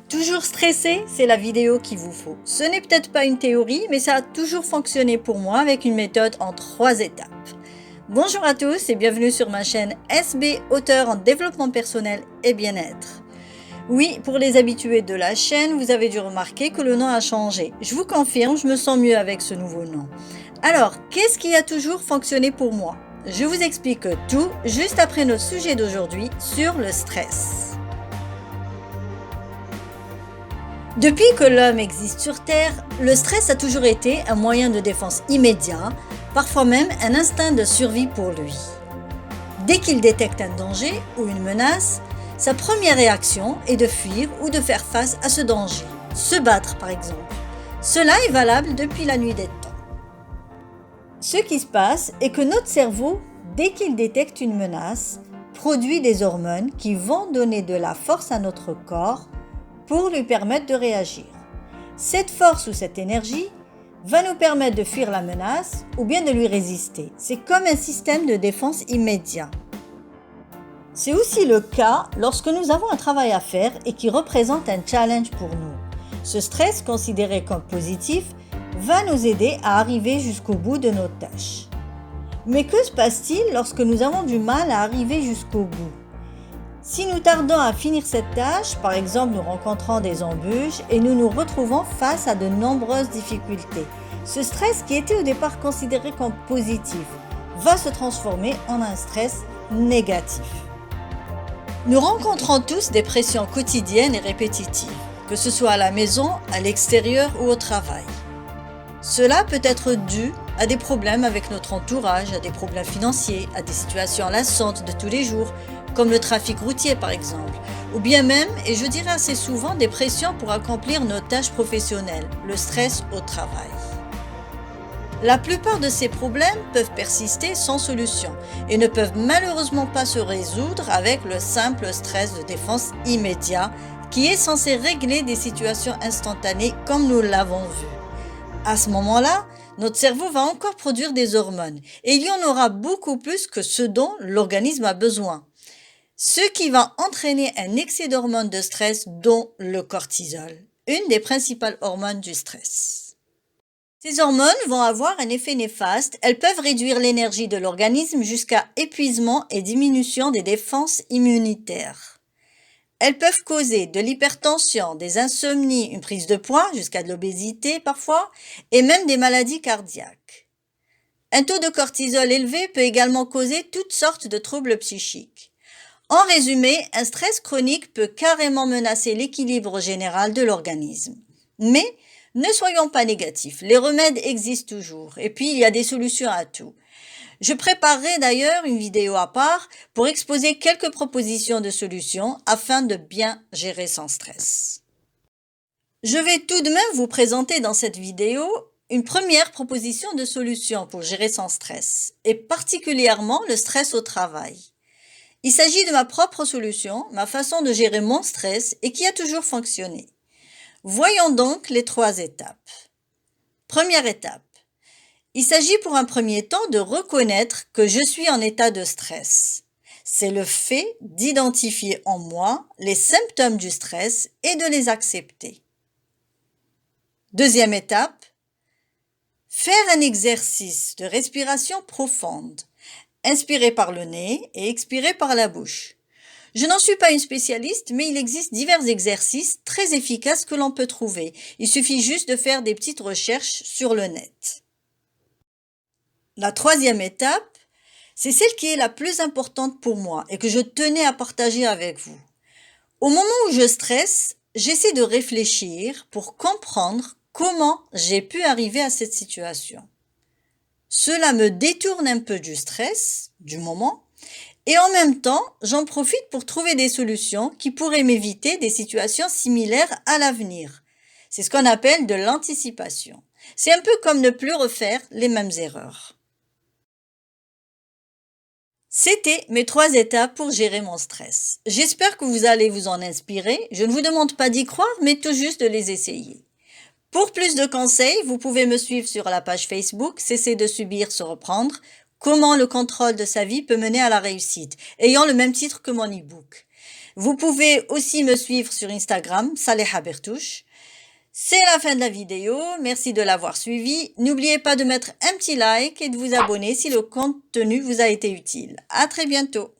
Toujours stressé, c'est la vidéo qu'il vous faut. Ce n'est peut-être pas une théorie, mais ça a toujours fonctionné pour moi avec une méthode en 3 étapes. Bonjour à tous et bienvenue sur ma chaîne SB, auteur en développement personnel et bien-être. Oui, pour les habitués de la chaîne, vous avez dû remarquer que le nom a changé. Je vous confirme, je me sens mieux avec ce nouveau nom. Alors, qu'est-ce qui a toujours fonctionné pour moi? Je vous explique tout juste après notre sujet d'aujourd'hui sur le stress. Depuis que l'homme existe sur Terre, le stress a toujours été un moyen de défense immédiat, parfois même un instinct de survie pour lui. Dès qu'il détecte un danger ou une menace, sa première réaction est de fuir ou de faire face à ce danger, se battre par exemple. Cela est valable depuis la nuit des temps. Ce qui se passe est que notre cerveau, dès qu'il détecte une menace, produit des hormones qui vont donner de la force à notre corps pour lui permettre de réagir. Cette force ou cette énergie va nous permettre de fuir la menace ou bien de lui résister. C'est comme un système de défense immédiat. C'est aussi le cas lorsque nous avons un travail à faire et qui représente un challenge pour nous. Ce stress, considéré comme positif, va nous aider à arriver jusqu'au bout de nos tâches. Mais que se passe-t-il lorsque nous avons du mal à arriver jusqu'au bout? Si nous tardons à finir cette tâche, par exemple nous rencontrant des embûches et nous nous retrouvons face à de nombreuses difficultés, ce stress qui était au départ considéré comme positif va se transformer en un stress négatif. Nous rencontrons tous des pressions quotidiennes et répétitives, que ce soit à la maison, à l'extérieur ou au travail. Cela peut être dû à des problèmes avec notre entourage, à des problèmes financiers, à des situations lassantes de tous les jours, comme le trafic routier par exemple, ou bien même, et je dirais assez souvent, des pressions pour accomplir nos tâches professionnelles, le stress au travail. La plupart de ces problèmes peuvent persister sans solution et ne peuvent malheureusement pas se résoudre avec le simple stress de défense immédiat qui est censé régler des situations instantanées comme nous l'avons vu. À ce moment-là, notre cerveau va encore produire des hormones et il y en aura beaucoup plus que ce dont l'organisme a besoin. Ce qui va entraîner un excès d'hormones de stress dont le cortisol, une des principales hormones du stress. Ces hormones vont avoir un effet néfaste, elles peuvent réduire l'énergie de l'organisme jusqu'à épuisement et diminution des défenses immunitaires. Elles peuvent causer de l'hypertension, des insomnies, une prise de poids, jusqu'à de l'obésité parfois, et même des maladies cardiaques. Un taux de cortisol élevé peut également causer toutes sortes de troubles psychiques. En résumé, un stress chronique peut carrément menacer l'équilibre général de l'organisme. Mais ne soyons pas négatifs, les remèdes existent toujours, et puis il y a des solutions à tout. Je préparerai d'ailleurs une vidéo à part pour exposer quelques propositions de solutions afin de bien gérer son stress. Je vais tout de même vous présenter dans cette vidéo une première proposition de solution pour gérer son stress, et particulièrement le stress au travail. Il s'agit de ma propre solution, ma façon de gérer mon stress et qui a toujours fonctionné. Voyons donc les 3 étapes. Première étape. Il s'agit pour un premier temps de reconnaître que je suis en état de stress. C'est le fait d'identifier en moi les symptômes du stress et de les accepter. Deuxième étape. Faire un exercice de respiration profonde. Inspirez par le nez et expirez par la bouche. Je n'en suis pas une spécialiste, mais il existe divers exercices très efficaces que l'on peut trouver. Il suffit juste de faire des petites recherches sur le net. La troisième étape, c'est celle qui est la plus importante pour moi et que je tenais à partager avec vous. Au moment où je stresse, j'essaie de réfléchir pour comprendre comment j'ai pu arriver à cette situation. Cela me détourne un peu du stress, du moment, et en même temps, j'en profite pour trouver des solutions qui pourraient m'éviter des situations similaires à l'avenir. C'est ce qu'on appelle de l'anticipation. C'est un peu comme ne plus refaire les mêmes erreurs. C'était mes 3 étapes pour gérer mon stress. J'espère que vous allez vous en inspirer. Je ne vous demande pas d'y croire, mais tout juste de les essayer. Pour plus de conseils, vous pouvez me suivre sur la page Facebook Cesser de subir, se reprendre. Comment le contrôle de sa vie peut mener à la réussite, ayant le même titre que mon e-book. Vous pouvez aussi me suivre sur Instagram, Saleha Bertouche. C'est la fin de la vidéo, merci de l'avoir suivi. N'oubliez pas de mettre un petit like et de vous abonner si le contenu vous a été utile. À très bientôt.